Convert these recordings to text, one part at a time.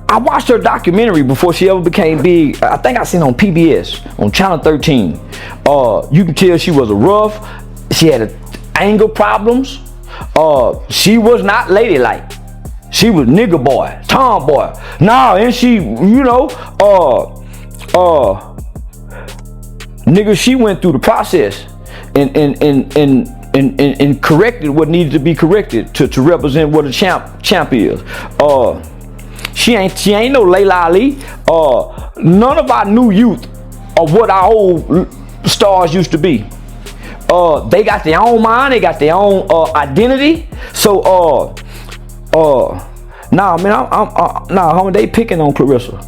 I watched her documentary before she ever became big. I think I seen it on PBS, on Channel 13. You can tell she was a rough. She had anger problems. She was not ladylike. She was nigga boy, tomboy. Nah, and she, you know, nigga, she went through the process and corrected what needed to be corrected to represent what a champ is. She ain't no Layla Ali. None of our new youth are what our old stars used to be. They got their own mind, they got their own identity. So nah, man, nah, homie, they picking on Claressa.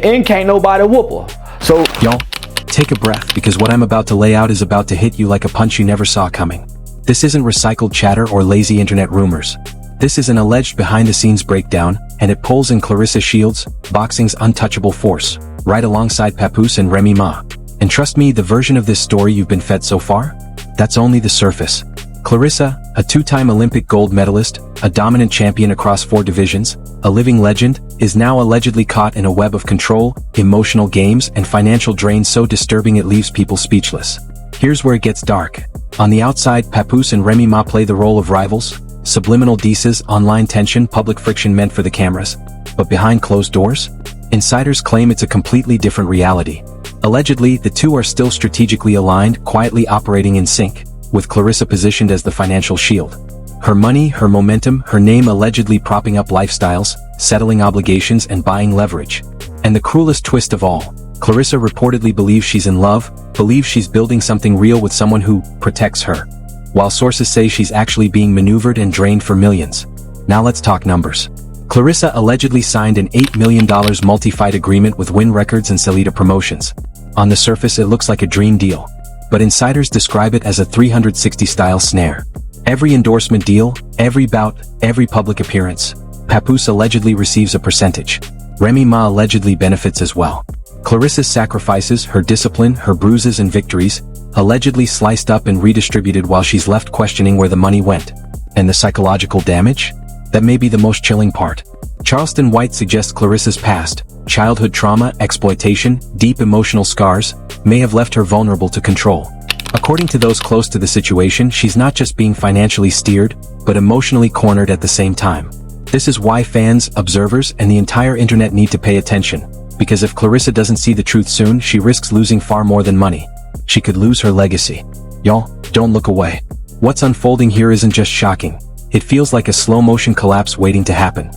And can't nobody whoop her. So y'all, take a breath, because what I'm about to lay out is about to hit you like a punch you never saw coming. This isn't recycled chatter or lazy internet rumors. This is an alleged behind-the-scenes breakdown, and it pulls in Claressa Shields, boxing's untouchable force, right alongside Papoose and Remy Ma. And trust me, the version of this story you've been fed so far? That's only the surface. Claressa, a two-time Olympic gold medalist, a dominant champion across 4 divisions, a living legend, is now allegedly caught in a web of control, emotional games, and financial drain so disturbing it leaves people speechless. Here's where it gets dark. On the outside, Papoose and Remy Ma play the role of rivals, subliminal dices, online tension, public friction meant for the cameras. But behind closed doors? Insiders claim it's a completely different reality. Allegedly, the two are still strategically aligned, quietly operating in sync, with Claressa positioned as the financial shield. Her money, her momentum, her name allegedly propping up lifestyles, settling obligations, and buying leverage. And the cruelest twist of all, Claressa reportedly believes she's in love, believes she's building something real with someone who protects her, while sources say she's actually being maneuvered and drained for millions. Now let's talk numbers. Claressa allegedly signed an $8 million multi-fight agreement with Win Records and Celita Promotions. On the surface it looks like a dream deal, but insiders describe it as a 360-style snare. Every endorsement deal, every bout, every public appearance, Papoose allegedly receives a percentage. Remy Ma allegedly benefits as well. Claressa's sacrifices, her discipline, her bruises and victories, allegedly sliced up and redistributed while she's left questioning where the money went. And the psychological damage? That may be the most chilling part. Charleston White suggests Claressa's past, childhood trauma, exploitation, deep emotional scars, may have left her vulnerable to control. According to those close to the situation, she's not just being financially steered, but emotionally cornered at the same time. This is why fans, observers, and the entire internet need to pay attention, because if Claressa doesn't see the truth soon, she risks losing far more than money. She could lose her legacy. Y'all, don't look away. What's unfolding here isn't just shocking. It feels like a slow-motion collapse waiting to happen.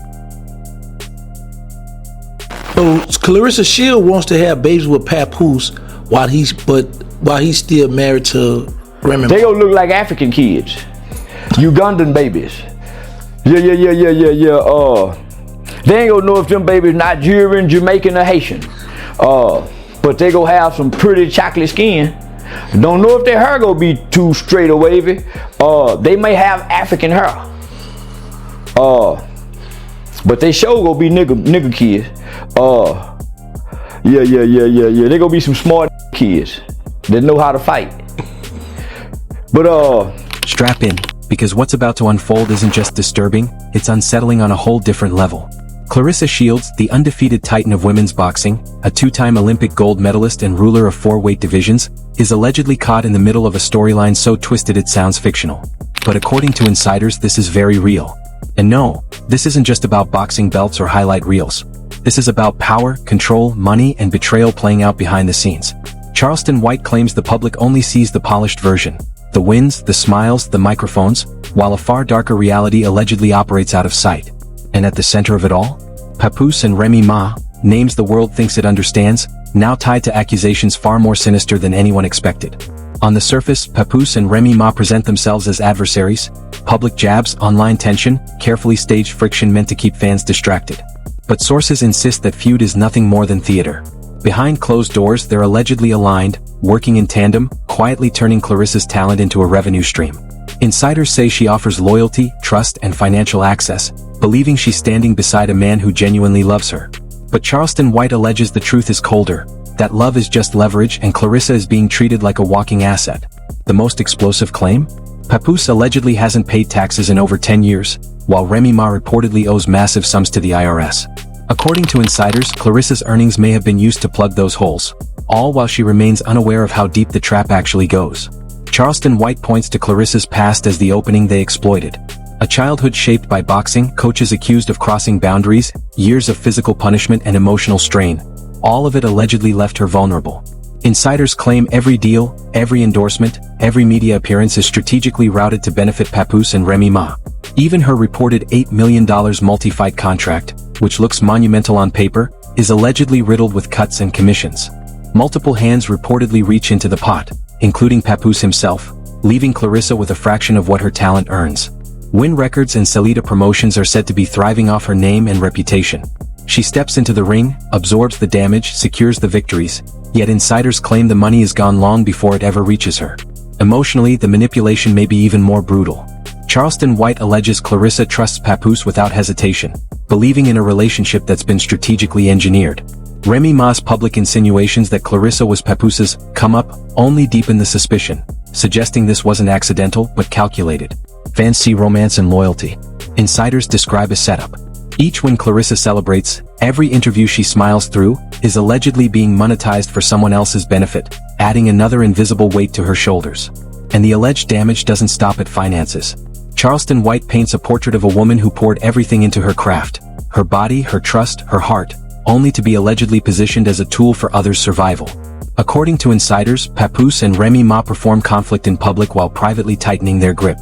So Claressa Shield wants to have babies with Papoose while he's still married to Remy. They gonna look like African kids, Ugandan babies. Yeah. They ain't gonna know if them babies Nigerian, Jamaican, or Haitian. But they gonna have some pretty chocolate skin. Don't know if their hair gonna be too straight or wavy. They may have African hair. But they sure gonna be nigga kids. Yeah. They gonna be some smart kids that know how to fight. But strap in, because what's about to unfold isn't just disturbing, it's unsettling on a whole different level. Claressa Shields, the undefeated titan of women's boxing, a two-time Olympic gold medalist and ruler of 4 weight divisions, is allegedly caught in the middle of a storyline so twisted it sounds fictional. But according to insiders, this is very real. And no, this isn't just about boxing belts or highlight reels. This is about power, control, money, and betrayal playing out behind the scenes. Charleston White claims the public only sees the polished version, the wins, the smiles, the microphones, while a far darker reality allegedly operates out of sight. And at the center of it all, Papoose and Remy Ma, names the world thinks it understands, now tied to accusations far more sinister than anyone expected. On the surface, Papoose and Remy Ma present themselves as adversaries, public jabs, online tension, carefully staged friction meant to keep fans distracted. But sources insist that feud is nothing more than theater. Behind closed doors, they're allegedly aligned, working in tandem, quietly turning Claressa's talent into a revenue stream. Insiders say she offers loyalty, trust, and financial access, believing she's standing beside a man who genuinely loves her. But Charleston White alleges the truth is colder, that love is just leverage and Claressa is being treated like a walking asset. The most explosive claim? Papoose allegedly hasn't paid taxes in over 10 years, while Remy Ma reportedly owes massive sums to the IRS. According to insiders, Clarissa's earnings may have been used to plug those holes, all while she remains unaware of how deep the trap actually goes. Charleston White points to Clarissa's past as the opening they exploited. A childhood shaped by boxing, coaches accused of crossing boundaries, years of physical punishment and emotional strain. All of it allegedly left her vulnerable. Insiders claim every deal, every endorsement, every media appearance is strategically routed to benefit Papoose and Remy Ma. Even her reported $8 million multi-fight contract, which looks monumental on paper, is allegedly riddled with cuts and commissions. Multiple hands reportedly reach into the pot, including Papoose himself, leaving Claressa with a fraction of what her talent earns. Win Records and Salida Promotions are said to be thriving off her name and reputation. She steps into the ring, absorbs the damage, secures the victories, yet insiders claim the money is gone long before it ever reaches her. Emotionally, the manipulation may be even more brutal. Charleston White alleges Claressa trusts Papoose without hesitation, believing in a relationship that's been strategically engineered. Remy Ma's public insinuations that Claressa was Papoose's come-up only deepen the suspicion, suggesting this wasn't accidental but calculated. Fans see romance and loyalty. Insiders describe a setup. Each win Claressa celebrates, every interview she smiles through, is allegedly being monetized for someone else's benefit, adding another invisible weight to her shoulders. And the alleged damage doesn't stop at finances. Charleston White paints a portrait of a woman who poured everything into her craft, her body, her trust, her heart, only to be allegedly positioned as a tool for others' survival. According to insiders, Papoose and Remy Ma perform conflict in public while privately tightening their grip.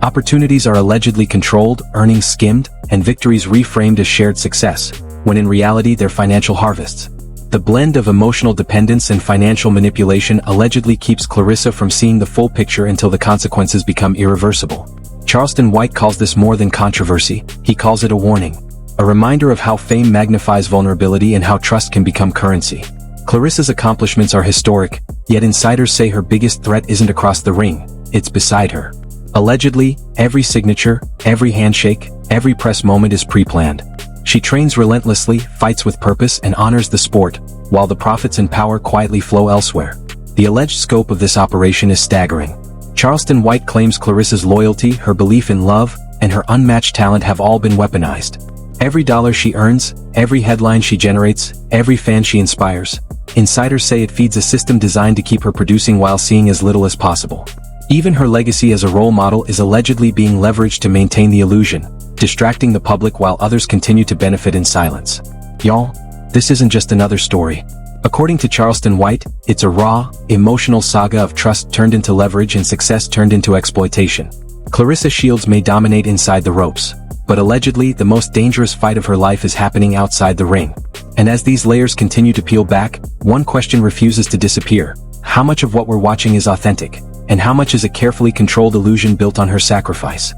Opportunities are allegedly controlled, earnings skimmed, and victories reframed as shared success, when in reality they're financial harvests. The blend of emotional dependence and financial manipulation allegedly keeps Claressa from seeing the full picture until the consequences become irreversible. Charleston White calls this more than controversy, he calls it a warning. A reminder of how fame magnifies vulnerability and how trust can become currency. Claressa's accomplishments are historic, yet insiders say her biggest threat isn't across the ring, it's beside her. Allegedly, every signature, every handshake, every press moment is pre-planned. She trains relentlessly, fights with purpose, and honors the sport, while the profits and power quietly flow elsewhere. The alleged scope of this operation is staggering. Charleston White claims Claressa's loyalty, her belief in love, and her unmatched talent have all been weaponized. Every dollar she earns, every headline she generates, every fan she inspires. Insiders say it feeds a system designed to keep her producing while seeing as little as possible. Even her legacy as a role model is allegedly being leveraged to maintain the illusion, distracting the public while others continue to benefit in silence. Y'all, this isn't just another story. According to Charleston White, it's a raw, emotional saga of trust turned into leverage and success turned into exploitation. Claressa Shields may dominate inside the ropes, but allegedly the most dangerous fight of her life is happening outside the ring. And as these layers continue to peel back, one question refuses to disappear. How much of what we're watching is authentic? And how much is a carefully controlled illusion built on her sacrifice?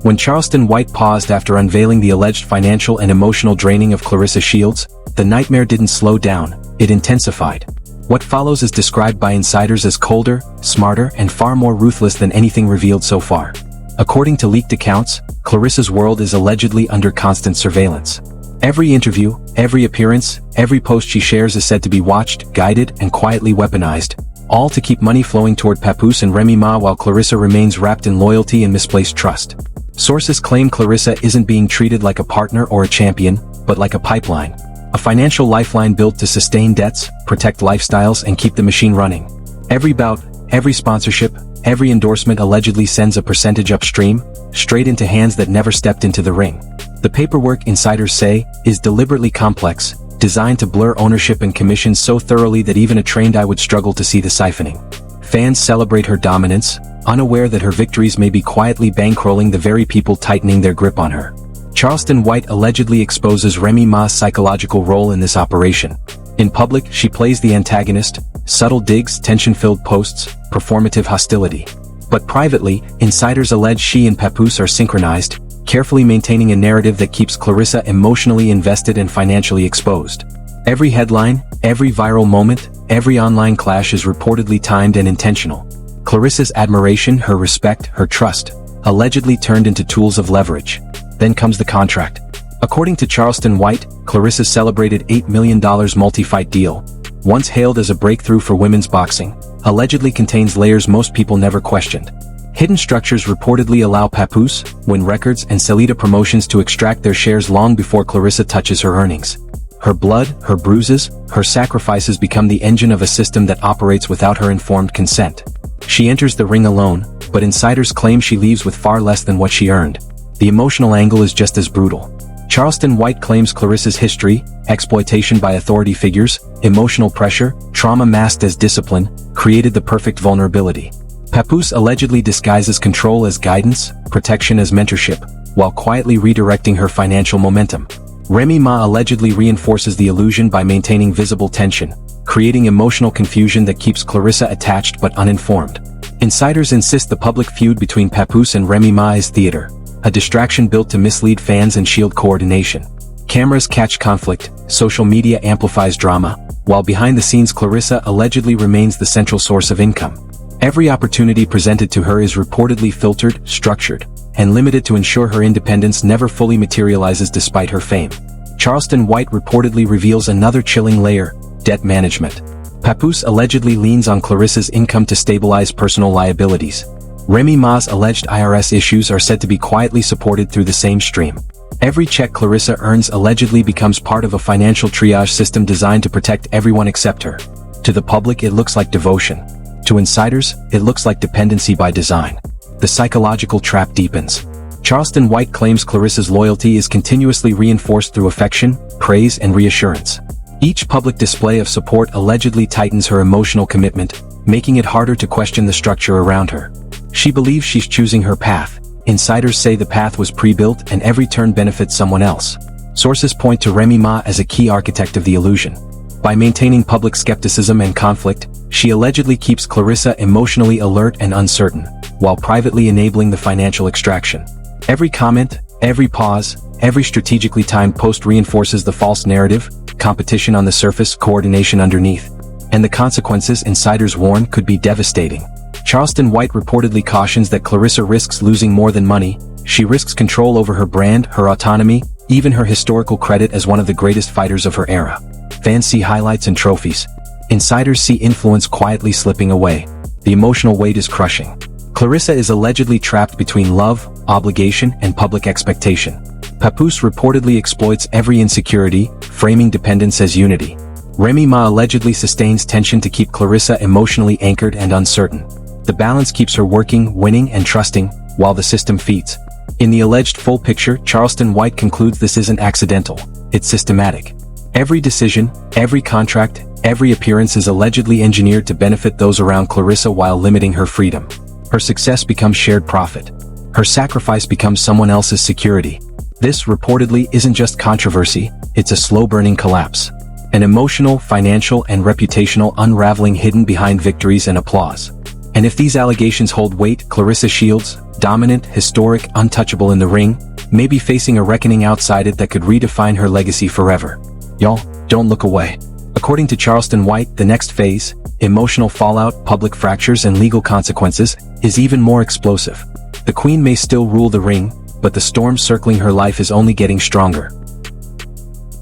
When Charleston White paused after unveiling the alleged financial and emotional draining of Claressa Shields, the nightmare didn't slow down, it intensified. What follows is described by insiders as colder, smarter, and far more ruthless than anything revealed so far. According to leaked accounts, Claressa's world is allegedly under constant surveillance. Every interview, every appearance, every post she shares is said to be watched, guided, and quietly weaponized, all to keep money flowing toward Papoose and Remy Ma while Claressa remains wrapped in loyalty and misplaced trust. Sources claim Claressa isn't being treated like a partner or a champion, but like a pipeline. A financial lifeline built to sustain debts, protect lifestyles, and keep the machine running. Every bout, every sponsorship, every endorsement allegedly sends a percentage upstream, straight into hands that never stepped into the ring. The paperwork, insiders say, is deliberately complex, designed to blur ownership and commissions so thoroughly that even a trained eye would struggle to see the siphoning. Fans celebrate her dominance, unaware that her victories may be quietly bankrolling the very people tightening their grip on her. Charleston White allegedly exposes Remy Ma's psychological role in this operation. In public, she plays the antagonist, subtle digs, tension-filled posts, performative hostility. But privately, insiders allege she and Papoose are synchronized, carefully maintaining a narrative that keeps Claressa emotionally invested and financially exposed. Every headline, every viral moment, every online clash is reportedly timed and intentional. Clarissa's admiration, her respect, her trust, allegedly turned into tools of leverage. Then comes the contract. According to Charleston White, Clarissa's celebrated $8 million multi-fight deal, once hailed as a breakthrough for women's boxing, allegedly contains layers most people never questioned. Hidden structures reportedly allow Papoose, Win Records, and Celita Promotions to extract their shares long before Claressa touches her earnings. Her blood, her bruises, her sacrifices become the engine of a system that operates without her informed consent. She enters the ring alone, but insiders claim she leaves with far less than what she earned. The emotional angle is just as brutal. Charleston White claims Clarissa's history, exploitation by authority figures, emotional pressure, trauma masked as discipline, created the perfect vulnerability. Papoose allegedly disguises control as guidance, protection as mentorship, while quietly redirecting her financial momentum. Remy Ma allegedly reinforces the illusion by maintaining visible tension, creating emotional confusion that keeps Claressa attached but uninformed. Insiders insist the public feud between Papoose and Remy Ma is theater, a distraction built to mislead fans and shield coordination. Cameras catch conflict, social media amplifies drama, while behind the scenes Claressa allegedly remains the central source of income. Every opportunity presented to her is reportedly filtered, structured, and limited to ensure her independence never fully materializes despite her fame. Charleston White reportedly reveals another chilling layer: debt management. Papoose allegedly leans on Claressa's income to stabilize personal liabilities. Remy Ma's alleged IRS issues are said to be quietly supported through the same stream. Every check Claressa earns allegedly becomes part of a financial triage system designed to protect everyone except her. To the public it looks like devotion. To insiders, it looks like dependency by design. The psychological trap deepens. Charleston White claims Claressa's loyalty is continuously reinforced through affection, praise, and reassurance. Each public display of support allegedly tightens her emotional commitment, making it harder to question the structure around her. She believes she's choosing her path. Insiders say the path was pre-built and every turn benefits someone else. Sources point to Remy Ma as a key architect of the illusion. By maintaining public skepticism and conflict, she allegedly keeps Claressa emotionally alert and uncertain, while privately enabling the financial extraction. Every comment, every pause, every strategically timed post reinforces the false narrative: competition on the surface, coordination underneath. And the consequences, insiders warn, could be devastating. Charleston White reportedly cautions that Claressa risks losing more than money. She risks control over her brand, her autonomy, even her historical credit as one of the greatest fighters of her era. Fans see highlights and trophies. Insiders see influence quietly slipping away. The emotional weight is crushing. Claressa is allegedly trapped between love, obligation, and public expectation. Papoose reportedly exploits every insecurity, framing dependence as unity. Remy Ma allegedly sustains tension to keep Claressa emotionally anchored and uncertain. The balance keeps her working, winning, and trusting, while the system feeds. In the alleged full picture, Charleston White concludes this isn't accidental, it's systematic. Every decision, every contract, every appearance is allegedly engineered to benefit those around Claressa while limiting her freedom. Her success becomes shared profit. Her sacrifice becomes someone else's security. This reportedly isn't just controversy, it's a slow-burning collapse. An emotional, financial, and reputational unraveling hidden behind victories and applause. And if these allegations hold weight, Claressa Shields, dominant, historic, untouchable in the ring, may be facing a reckoning outside it that could redefine her legacy forever. Y'all, don't look away. According to Charleston White, the next phase, emotional fallout, public fractures, and legal consequences, is even more explosive. The Queen may still rule the ring, but the storm circling her life is only getting stronger.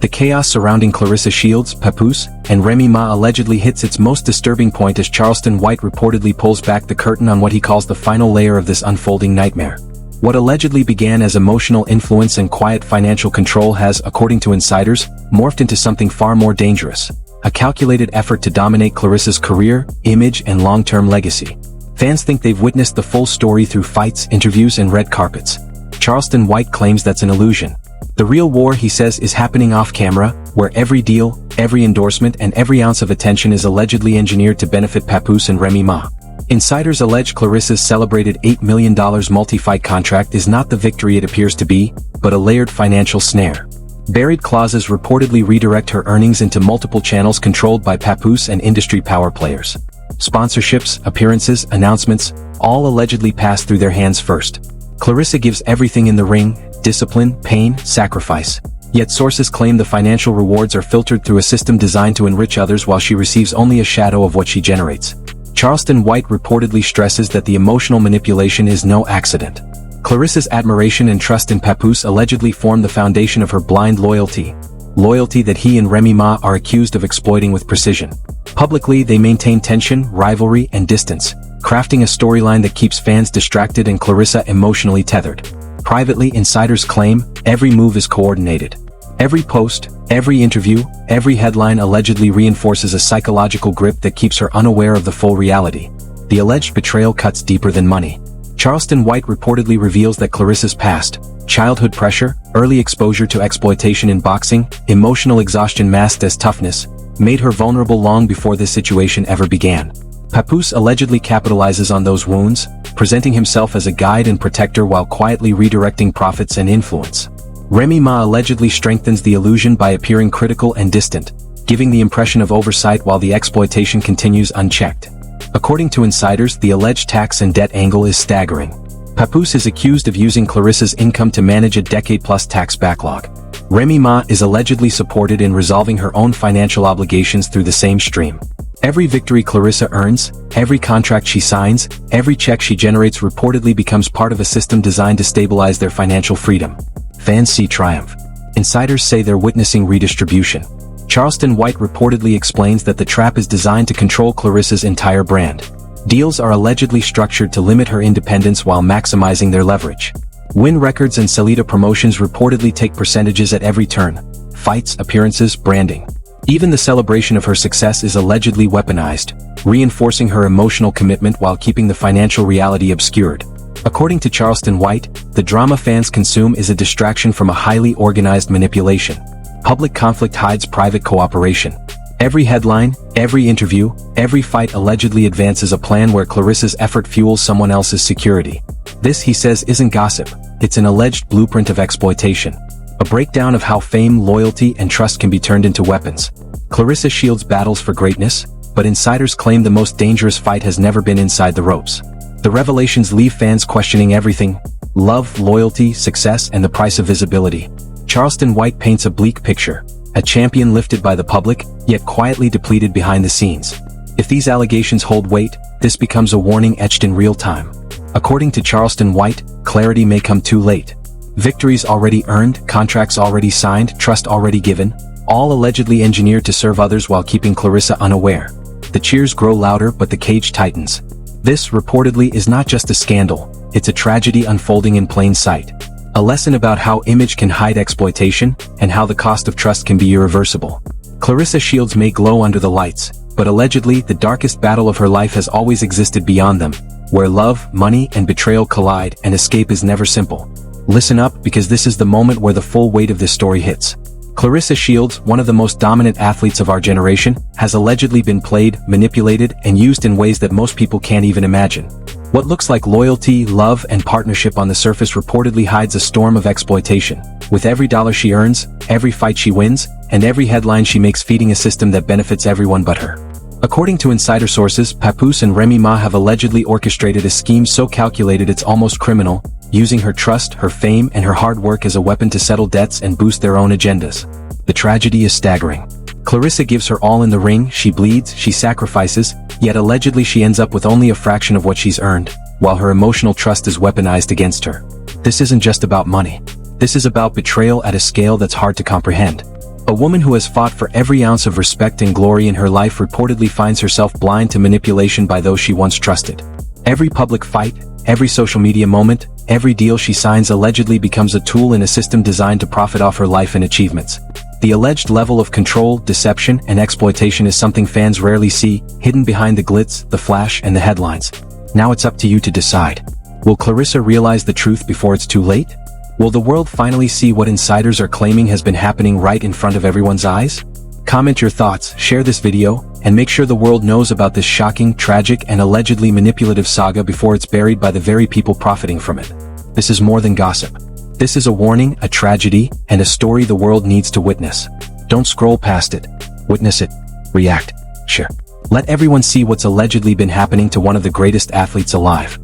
The chaos surrounding Claressa Shields, Papoose, and Remy Ma allegedly hits its most disturbing point as Charleston White reportedly pulls back the curtain on what he calls the final layer of this unfolding nightmare. What allegedly began as emotional influence and quiet financial control has, according to insiders, morphed into something far more dangerous: a calculated effort to dominate Claressa's career, image, and long-term legacy. Fans think they've witnessed the full story through fights, interviews, and red carpets. Charleston White claims that's an illusion. The real war, he says, is happening off-camera, where every deal, every endorsement, and every ounce of attention is allegedly engineered to benefit Papoose and Remy Ma. Insiders allege Claressa's celebrated $8 million multi-fight contract is not the victory it appears to be, but a layered financial snare. Buried clauses reportedly redirect her earnings into multiple channels controlled by Papoose and industry power players. Sponsorships, appearances, announcements, all allegedly pass through their hands first. Claressa gives everything in the ring: discipline, pain, sacrifice. Yet sources claim the financial rewards are filtered through a system designed to enrich others while she receives only a shadow of what she generates. Charleston White reportedly stresses that the emotional manipulation is no accident. Clarissa's admiration and trust in Papoose allegedly formed the foundation of her blind loyalty. Loyalty that he and Remy Ma are accused of exploiting with precision. Publicly, they maintain tension, rivalry, and distance, crafting a storyline that keeps fans distracted and Claressa emotionally tethered. Privately, insiders claim every move is coordinated. Every post, every interview, every headline allegedly reinforces a psychological grip that keeps her unaware of the full reality. The alleged betrayal cuts deeper than money. Charleston White reportedly reveals that Claressa's past, childhood pressure, early exposure to exploitation in boxing, emotional exhaustion masked as toughness, made her vulnerable long before this situation ever began. Papoose allegedly capitalizes on those wounds, presenting himself as a guide and protector while quietly redirecting profits and influence. Remy Ma allegedly strengthens the illusion by appearing critical and distant, giving the impression of oversight while the exploitation continues unchecked. According to insiders, the alleged tax and debt angle is staggering. Papoose is accused of using Claressa's income to manage a decade-plus tax backlog. Remy Ma is allegedly supported in resolving her own financial obligations through the same stream. Every victory Claressa earns, every contract she signs, every check she generates reportedly becomes part of a system designed to stabilize their financial freedom. Fans see triumph. Insiders say they're witnessing redistribution. Charleston White reportedly explains that the trap is designed to control Claressa's entire brand. Deals are allegedly structured to limit her independence while maximizing their leverage. Win Records and Salida Promotions reportedly take percentages at every turn. Fights, appearances, branding. Even the celebration of her success is allegedly weaponized, reinforcing her emotional commitment while keeping the financial reality obscured. According to Charleston White, the drama fans consume is a distraction from a highly organized manipulation. Public conflict hides private cooperation. Every headline, every interview, every fight allegedly advances a plan where Claressa's effort fuels someone else's security. This, he says, isn't gossip, it's an alleged blueprint of exploitation. A breakdown of how fame, loyalty, and trust can be turned into weapons. Claressa shields battles for greatness, but insiders claim the most dangerous fight has never been inside the ropes. The revelations leave fans questioning everything: love, loyalty, success, and the price of visibility. Charleston White paints a bleak picture, a champion lifted by the public, yet quietly depleted behind the scenes. If these allegations hold weight, this becomes a warning etched in real time. According to Charleston White, clarity may come too late. Victories already earned, contracts already signed, trust already given, all allegedly engineered to serve others while keeping Claressa unaware. The cheers grow louder, but the cage tightens. This, reportedly, is not just a scandal, it's a tragedy unfolding in plain sight. A lesson about how image can hide exploitation, and how the cost of trust can be irreversible. Claressa shields may glow under the lights, but allegedly, the darkest battle of her life has always existed beyond them, where love, money, and betrayal collide, and escape is never simple. Listen up, because this is the moment where the full weight of this story hits. Claressa Shields, one of the most dominant athletes of our generation, has allegedly been played, manipulated, and used in ways that most people can't even imagine. What looks like loyalty, love, and partnership on the surface reportedly hides a storm of exploitation. With every dollar she earns, every fight she wins, and every headline she makes feeding a system that benefits everyone but her. According to insider sources, Papoose and Remy Ma have allegedly orchestrated a scheme so calculated it's almost criminal, using her trust, her fame, and her hard work as a weapon to settle debts and boost their own agendas. The tragedy is staggering. Claressa gives her all in the ring, she bleeds, she sacrifices, yet allegedly she ends up with only a fraction of what she's earned, while her emotional trust is weaponized against her. This isn't just about money. This is about betrayal at a scale that's hard to comprehend. A woman who has fought for every ounce of respect and glory in her life reportedly finds herself blind to manipulation by those she once trusted. Every public fight, every social media moment, every deal she signs allegedly becomes a tool in a system designed to profit off her life and achievements. The alleged level of control, deception, and exploitation is something fans rarely see, hidden behind the glitz, the flash, and the headlines. Now it's up to you to decide. Will Claressa realize the truth before it's too late? Will the world finally see what insiders are claiming has been happening right in front of everyone's eyes? Comment your thoughts, share this video, and make sure the world knows about this shocking, tragic, and allegedly manipulative saga before it's buried by the very people profiting from it. This is more than gossip. This is a warning, a tragedy, and a story the world needs to witness. Don't scroll past it. Witness it. React. Share. Let everyone see what's allegedly been happening to one of the greatest athletes alive.